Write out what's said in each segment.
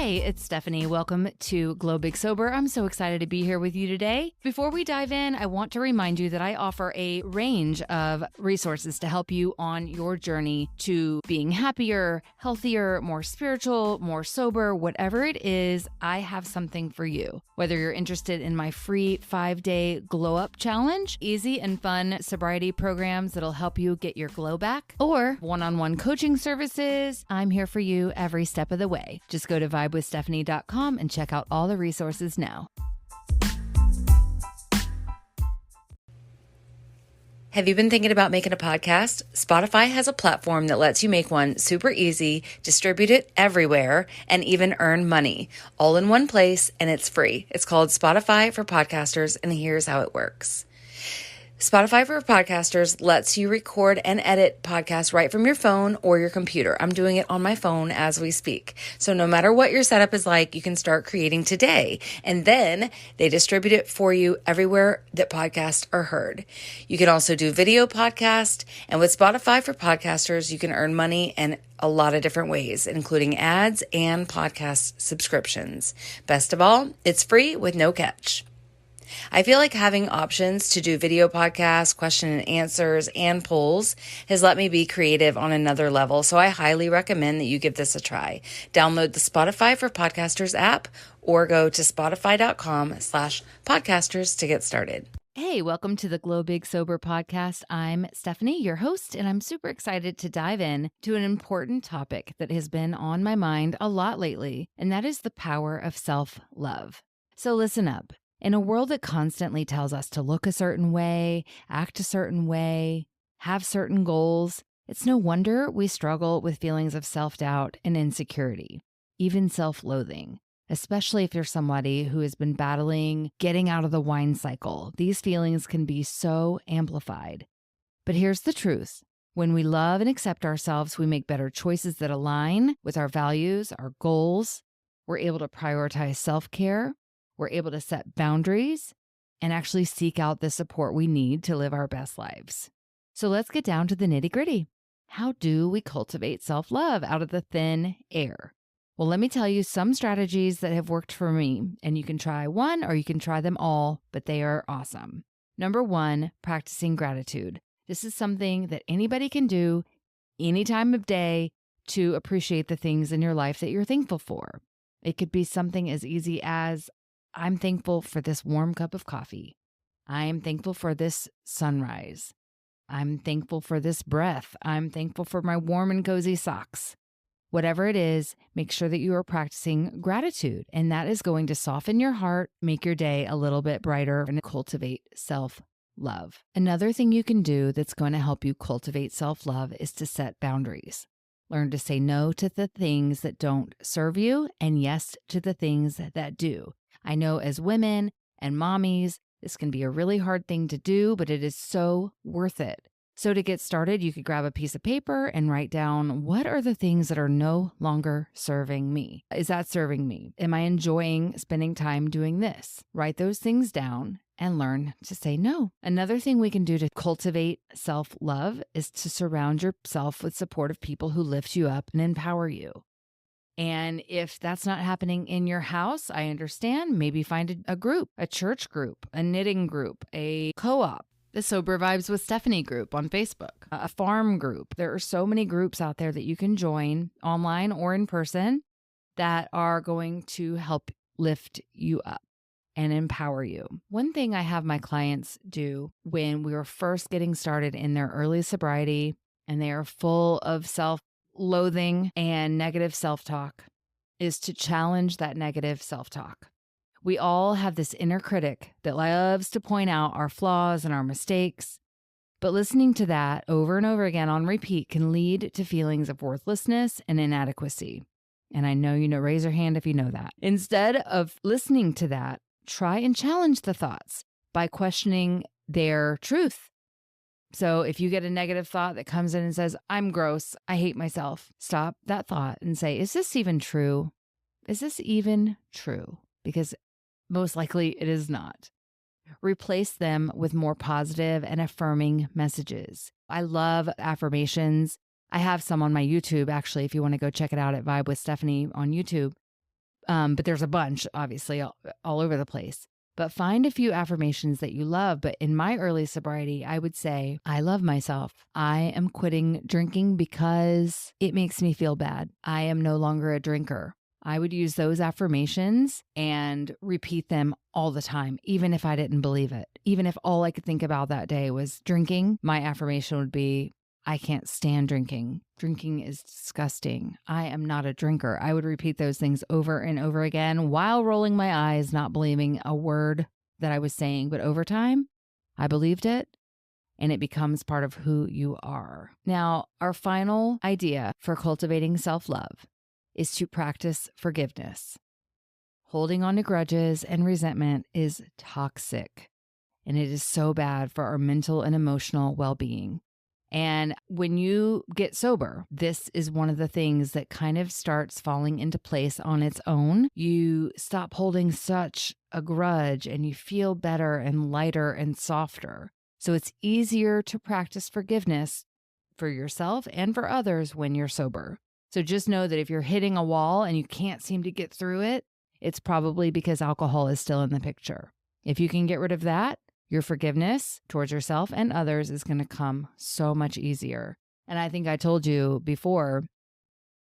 Hey, it's Stephanie. Welcome to Glow Big Sober. I'm so excited to be here with you today. Before we dive in, I want to remind you that I offer a range of resources to help you on your journey to being happier, healthier, more spiritual, more sober, whatever it is, I have something for you. Whether you're interested in my free 5-day Glow Up Challenge, easy and fun sobriety programs that'll help you get your glow back, or one-on-one coaching services, I'm here for you every step of the way. Just go to vibewithstephanie.com and check out all the resources now. Have you been thinking about making a podcast? Spotify has a platform that lets you make one super easy, distribute it everywhere, and even earn money, all in one place, and it's free. It's called Spotify for Podcasters, and here's how it works. Spotify for Podcasters lets you record and edit podcasts right from your phone or your computer. I'm doing it on my phone as we speak. So no matter what your setup is like, you can start creating today. And then they distribute it for you everywhere that podcasts are heard. You can also do video podcast. And with Spotify for Podcasters, you can earn money in a lot of different ways, including ads and podcast subscriptions. Best of all, it's free with no catch. I feel like having options to do video podcasts, question and answers, and polls has let me be creative on another level, so I highly recommend that you give this a try. Download the Spotify for Podcasters app or go to spotify.com/podcasters to get started. Hey, welcome to the Glow Big Sober podcast. I'm Stephanie, your host, and I'm super excited to dive in to an important topic that has been on my mind a lot lately, and that is the power of self-love. So listen up. In a world that constantly tells us to look a certain way, act a certain way, have certain goals, it's no wonder we struggle with feelings of self-doubt and insecurity, even self-loathing, especially if you're somebody who has been battling getting out of the whine cycle. These feelings can be so amplified. But here's the truth. When we love and accept ourselves, we make better choices that align with our values, our goals. We're able to prioritize self-care. We're able to set boundaries and actually seek out the support we need to live our best lives. So let's get down to the nitty-gritty. How do we cultivate self-love out of the thin air? Well, let me tell you some strategies that have worked for me, and you can try one or you can try them all, but they are awesome. Number one, practicing gratitude. This is something that anybody can do any time of day to appreciate the things in your life that you're thankful for. It could be something as easy as, I'm thankful for this warm cup of coffee. I am thankful for this sunrise. I'm thankful for this breath. I'm thankful for my warm and cozy socks. Whatever it is, make sure that you are practicing gratitude, and that is going to soften your heart, make your day a little bit brighter, and cultivate self-love. Another thing you can do that's going to help you cultivate self-love is to set boundaries. Learn to say no to the things that don't serve you and yes to the things that do. I know as women and mommies, this can be a really hard thing to do, but it is so worth it. So to get started, you could grab a piece of paper and write down, what are the things that are no longer serving me? Is that serving me? Am I enjoying spending time doing this? Write those things down and learn to say no. Another thing we can do to cultivate self-love is to surround yourself with supportive people who lift you up and empower you. And if that's not happening in your house, I understand. Maybe find a group, a church group, a knitting group, a co-op, the Sober Vibes with Stephanie group on Facebook, a farm group. There are so many groups out there that you can join online or in person that are going to help lift you up and empower you. One thing I have my clients do when we were first getting started in their early sobriety and they are full of self-loathing and negative self-talk is to challenge that negative self-talk. We all have this inner critic that loves to point out our flaws and our mistakes, but listening to that over and over again on repeat can lead to feelings of worthlessness and inadequacy. And I know you know, raise your hand if you know that. Instead of listening to that, try and challenge the thoughts by questioning their truth. So if you get a negative thought that comes in and says, I'm gross, I hate myself, stop that thought and say, is this even true? Is this even true? Because most likely it is not. Replace them with more positive and affirming messages. I love affirmations. I have some on my YouTube, actually, if you want to go check it out at Vibe with Stephanie on YouTube. But there's a bunch, obviously, all over the place. But find a few affirmations that you love. But in my early sobriety, I would say, I love myself. I am quitting drinking because it makes me feel bad. I am no longer a drinker. I would use those affirmations and repeat them all the time, even if I didn't believe it. Even if all I could think about that day was drinking, my affirmation would be, I can't stand drinking. Drinking is disgusting. I am not a drinker. I would repeat those things over and over again while rolling my eyes, not believing a word that I was saying. But over time, I believed it, and it becomes part of who you are. Now, our final idea for cultivating self-love is to practice forgiveness. Holding on to grudges and resentment is toxic, and it is so bad for our mental and emotional well-being. And when you get sober, this is one of the things that kind of starts falling into place on its own. You stop holding such a grudge and you feel better and lighter and softer. So it's easier to practice forgiveness for yourself and for others when you're sober. So just know that if you're hitting a wall and you can't seem to get through it, it's probably because alcohol is still in the picture. If you can get rid of that, your forgiveness towards yourself and others is going to come so much easier. And I think I told you before,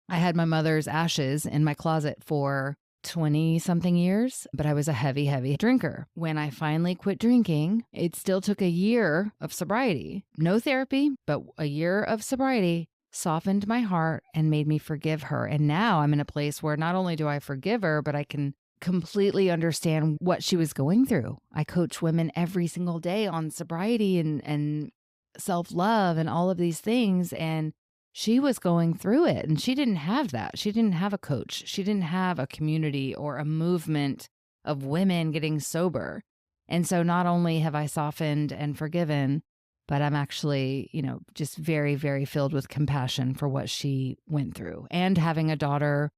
I had my mother's ashes in my closet for 20-something years, but I was a heavy, heavy drinker. When I finally quit drinking, it still took a year of sobriety. No therapy, but a year of sobriety softened my heart and made me forgive her. And now I'm in a place where not only do I forgive her, but I can completely understand what she was going through. I coach women every single day on sobriety and self-love and all of these things. And she was going through it and she didn't have that. She didn't have a coach. She didn't have a community or a movement of women getting sober. And so not only have I softened and forgiven, but I'm actually, just very, very filled with compassion for what she went through. And having a daughter,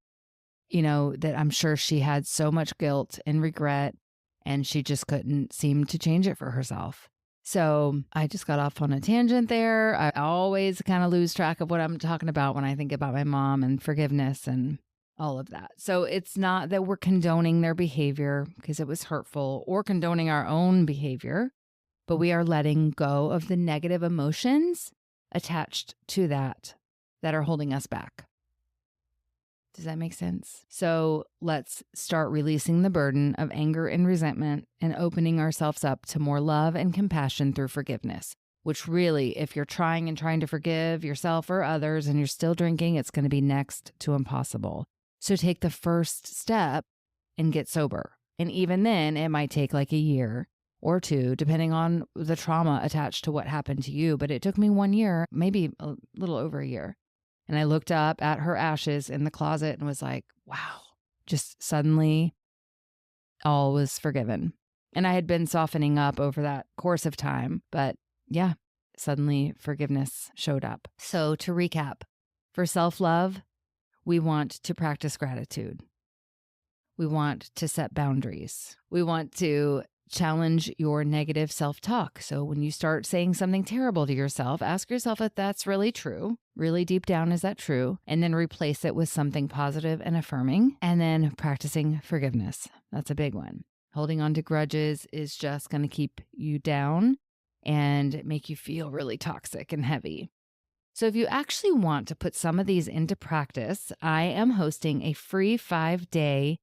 that I'm sure she had so much guilt and regret, and she just couldn't seem to change it for herself. So I just got off on a tangent there. I always kind of lose track of what I'm talking about when I think about my mom and forgiveness and all of that. So it's not that we're condoning their behavior because it was hurtful or condoning our own behavior, but we are letting go of the negative emotions attached to that are holding us back. Does that make sense? So let's start releasing the burden of anger and resentment and opening ourselves up to more love and compassion through forgiveness, which really, if you're trying to forgive yourself or others and you're still drinking, it's going to be next to impossible. So take the first step and get sober. And even then, it might take like a year or two, depending on the trauma attached to what happened to you. But it took me 1 year, maybe a little over a year. And I looked up at her ashes in the closet and was like, wow, just suddenly all was forgiven. And I had been softening up over that course of time. But yeah, suddenly forgiveness showed up. So to recap, for self-love, we want to practice gratitude. We want to set boundaries. We want to challenge your negative self-talk. So when you start saying something terrible to yourself, ask yourself if that's really true. Really deep down, is that true? And then replace it with something positive and affirming. And then practicing forgiveness. That's a big one. Holding on to grudges is just going to keep you down and make you feel really toxic and heavy. So if you actually want to put some of these into practice, I am hosting a free 5-day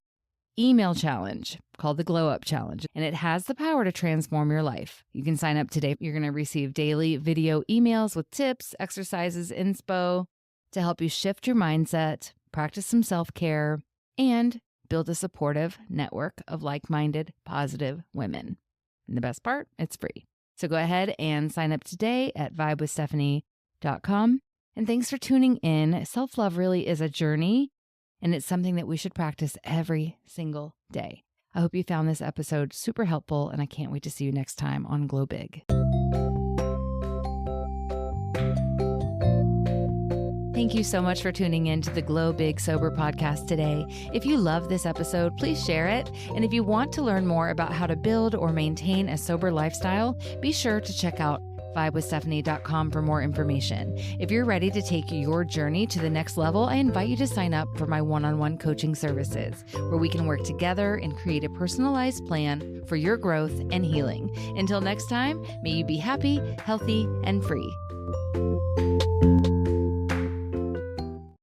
email challenge called the Glow Up Challenge, and it has the power to transform your life. You can sign up today. You're going to receive daily video emails with tips, exercises, inspo to help you shift your mindset, practice some self-care, and build a supportive network of like-minded, positive women. And the best part, it's free. So go ahead and sign up today at vibewithstephanie.com. And thanks for tuning in. Self-love really is a journey, and it's something that we should practice every single day. I hope you found this episode super helpful, and I can't wait to see you next time on Glow Big. Thank you so much for tuning in to the Glow Big Sober podcast today. If you love this episode, please share it. And if you want to learn more about how to build or maintain a sober lifestyle, be sure to check out vibewithstephanie.com for more information. If you're ready to take your journey to the next level, I invite you to sign up for my one-on-one coaching services, where we can work together and create a personalized plan for your growth and healing. Until next time, may you be happy, healthy, and free.